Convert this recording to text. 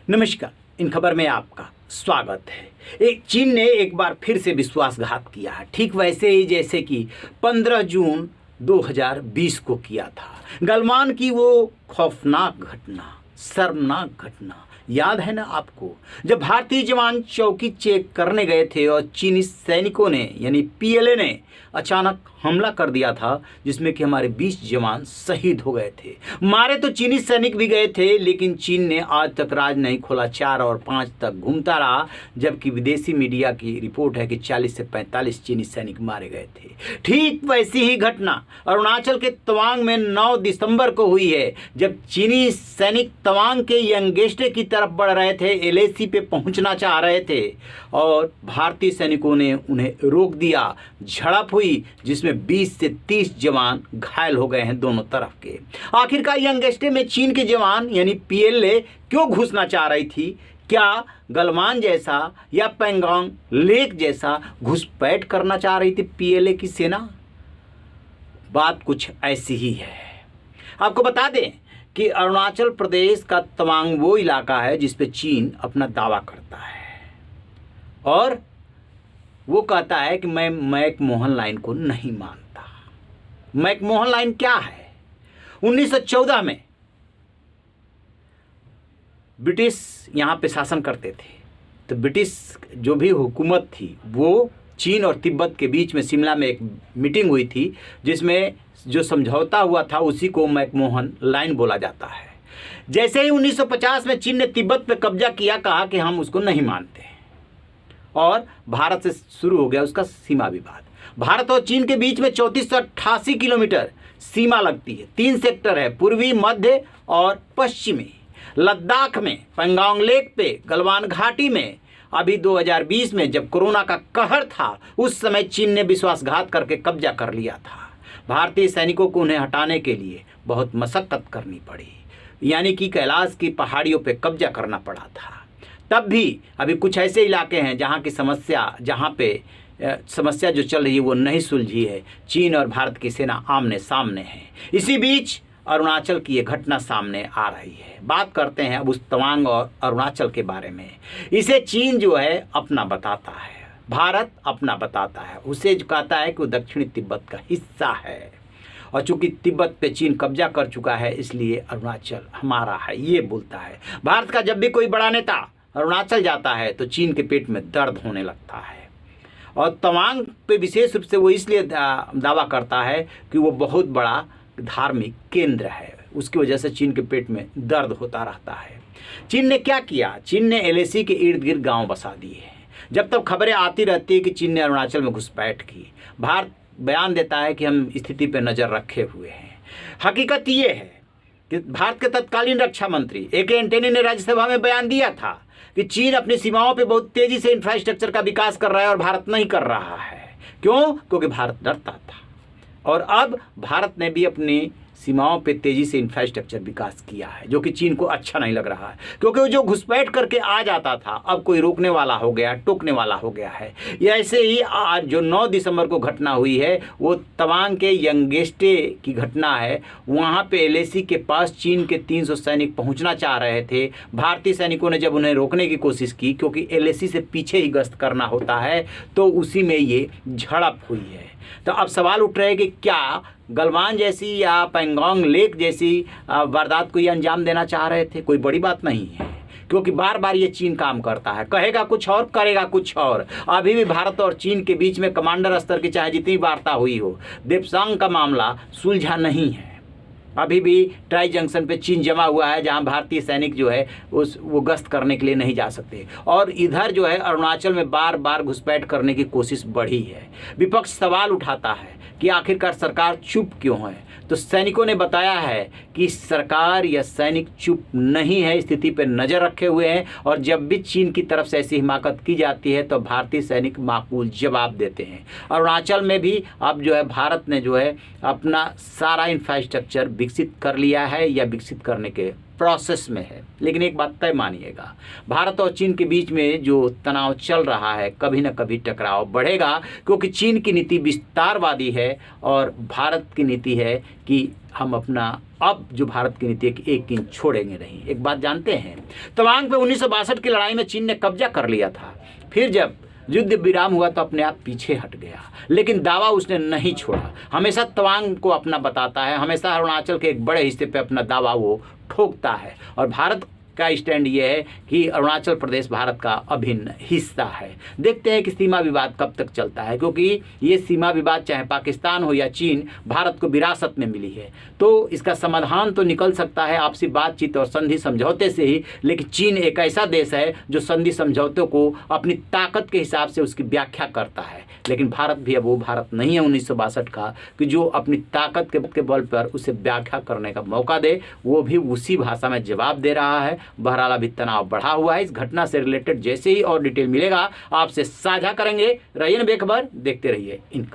नमस्कार। इन खबर में आपका स्वागत है। चीन ने एक बार फिर से विश्वासघात किया है, ठीक वैसे ही जैसे कि 15 जून 2020 को किया था। गलवान की वो खौफनाक घटना, शर्मनाक घटना याद है ना आपको, जब भारतीय जवान चौकी चेक करने गए थे और चीनी सैनिकों ने यानी पीएलए ने अचानक हमला कर दिया था, जिसमें कि हमारे 20 जवान शहीद हो गए थे। मारे तो चीनी सैनिक भी गए थे, लेकिन चीन ने आज तक राज नहीं खोला। 4 और 5 तक घूमता रहा, जबकि विदेशी मीडिया की रिपोर्ट है कि 40 से 45 चीनी सैनिक मारे गए थे। ठीक वैसी ही घटना अरुणाचल के तवांग में 9 दिसंबर को हुई है, जब चीनी सैनिक तवांग के यंगेस्टे की तरफ बढ़ रहे थे, एलएसी पे पहुंचना चाह रहे थे और भारतीय सैनिकों ने उन्हें रोक दिया। झड़प हुई, जिसमें 20 से 30 जवान घायल हो गए हैं दोनों तरफ के। आखिरकार यंगेस्टे में चीन के जवान यानी पीएलए क्यों घुसना चाह रही थी? क्या गलवान जैसा या पैंगोंग लेक जैसा घुसपैठ करना चाह रही थी पीएलए की सेना? बात कुछ ऐसी ही है। आपको बता दें कि अरुणाचल प्रदेश का तवांग वो इलाका है जिस पे चीन अपना दावा करता है और वो कहता है कि मैं मैकमोहन लाइन को नहीं मानता। मैकमोहन लाइन क्या है? 1914 में ब्रिटिश यहाँ पे शासन करते थे, तो ब्रिटिश जो भी हुकूमत थी वो चीन और तिब्बत के बीच में शिमला में एक मीटिंग हुई थी, जिसमें जो समझौता हुआ था उसी को मैकमोहन लाइन बोला जाता है। जैसे ही 1950 में चीन ने तिब्बत पे कब्जा किया, कहा कि हम उसको नहीं मानते और भारत से शुरू हो गया उसका सीमा विवाद। भारत और चीन के बीच में 3488 किलोमीटर सीमा लगती है। 3 सेक्टर है, पूर्वी, मध्य और पश्चिमी। लद्दाख में, पैंगोंग लेक पे, गलवान घाटी में। अभी 2020 में जब कोरोना का कहर था, उस समय चीन ने विश्वासघात करके कब्जा कर लिया था। भारतीय सैनिकों को उन्हें हटाने के लिए बहुत मशक्कत करनी पड़ी, यानी कि कैलाश की पहाड़ियों पे कब्जा करना पड़ा था। तब भी अभी कुछ ऐसे इलाके हैं जहाँ पे समस्या जो चल रही है वो नहीं सुलझी है। चीन और भारत की सेना आमने सामने है। इसी बीच अरुणाचल की ये घटना सामने आ रही है। बात करते हैं अब उस तवांग और अरुणाचल के बारे में। इसे चीन जो है अपना बताता है, भारत अपना बताता है। उसे जो कहता है कि वो दक्षिणी तिब्बत का हिस्सा है, और चूंकि तिब्बत पे चीन कब्जा कर चुका है इसलिए अरुणाचल हमारा है, ये बोलता है। भारत का जब भी कोई बड़ा नेता अरुणाचल जाता है तो चीन के पेट में दर्द होने लगता है। और तवांग पे विशेष रूप से वो इसलिए दावा करता है कि वो बहुत बड़ा धार्मिक केंद्र है, उसकी वजह से चीन के पेट में दर्द होता रहता है। चीन ने क्या किया? चीन ने एलएसी के इर्द गिर्द गाँव बसा दिए हैं। जब तक खबरें आती रहती है कि चीन ने अरुणाचल में घुसपैठ की, भारत बयान देता है कि हम स्थिति पर नज़र रखे हुए हैं। हकीकत ये है कि भारत के तत्कालीन रक्षा मंत्री ए के एंटनी ने राज्यसभा में बयान दिया था कि चीन अपनी सीमाओं पे बहुत तेजी से इंफ्रास्ट्रक्चर का विकास कर रहा है और भारत नहीं कर रहा है। क्यों? क्योंकि भारत डरता था। और अब भारत ने भी अपनी सीमाओं पे तेजी से इंफ्रास्ट्रक्चर विकास किया है, जो कि चीन को अच्छा नहीं लग रहा है, क्योंकि वो जो घुसपैठ करके आ जाता था अब कोई रोकने वाला हो गया, टोकने वाला हो गया है। ये ऐसे ही आज जो 9 दिसंबर को घटना हुई है वो तवांग के यंगेस्टे की घटना है। वहाँ पे एलएसी के पास चीन के 300 सैनिक पहुँचना चाह रहे थे। भारतीय सैनिकों ने जब उन्हें रोकने की कोशिश की, क्योंकि एलएसी से पीछे ही गश्त करना होता है, तो उसी में ये झड़प हुई है। तो अब सवाल उठ रहे हैं कि क्या गलवान जैसी या पैंगोंग लेक जैसी वारदात को ये अंजाम देना चाह रहे थे? कोई बड़ी बात नहीं है, क्योंकि बार बार ये चीन काम करता है, कहेगा कुछ और करेगा कुछ और। अभी भी भारत और चीन के बीच में कमांडर स्तर की चाहे जितनी वार्ता हुई हो, देप्सांग का मामला सुलझा नहीं है। अभी भी ट्राई जंक्शन पे चीन जमा हुआ है, जहां भारतीय सैनिक जो है वो गश्त करने के लिए नहीं जा सकते। और इधर जो है अरुणाचल में बार बार घुसपैठ करने की कोशिश बढ़ी है। विपक्ष सवाल उठाता है कि आखिरकार सरकार चुप क्यों है? तो सैनिकों ने बताया है कि सरकार या सैनिक चुप नहीं है, स्थिति पर नज़र रखे हुए हैं, और जब भी चीन की तरफ से ऐसी हिमाकत की जाती है तो भारतीय सैनिक माकूल जवाब देते हैं। अरुणाचल में भी अब जो है भारत ने जो है अपना सारा इंफ्रास्ट्रक्चर विकसित कर लिया है या विकसित करने के प्रोसेस में है। लेकिन एक बात तय मानिएगा, भारत और चीन के बीच में जो तनाव चल रहा है कभी न कभी टकराव बढ़ेगा, क्योंकि चीन की नीति विस्तारवादी है और भारत की नीति है कि हम अपना अब जो भारत की नीति है एक इंच छोड़ेंगे नहीं। एक बात जानते हैं, तवांग पे 1962 की लड़ाई में चीन ने कब्जा कर लिया था, फिर जब युद्ध विराम हुआ तो अपने आप पीछे हट गया, लेकिन दावा उसने नहीं छोड़ा। हमेशा तवांग को अपना बताता है, हमेशा अरुणाचल के एक बड़े हिस्से पे अपना दावा वो ठोकता है। और भारत का स्टैंड ये है कि अरुणाचल प्रदेश भारत का अभिन्न हिस्सा है। देखते हैं कि सीमा विवाद कब तक चलता है, क्योंकि ये सीमा विवाद चाहे पाकिस्तान हो या चीन भारत को विरासत में मिली है, तो इसका समाधान तो निकल सकता है आपसी बातचीत और संधि समझौते से ही। लेकिन चीन एक ऐसा देश है जो संधि समझौते को अपनी ताकत के हिसाब से उसकी व्याख्या करता है, लेकिन भारत भी अब वो भारत नहीं है 1962 का कि जो अपनी ताकत के बल पर उसे व्याख्या करने का मौका दे। वो भी उसी भाषा में जवाब दे रहा है। बहरहाल अभी तनाव बढ़ा हुआ है। इस घटना से रिलेटेड जैसे ही और डिटेल मिलेगा आपसे साझा करेंगे। रहिए बेखबर, देखते रहिए इन खबर।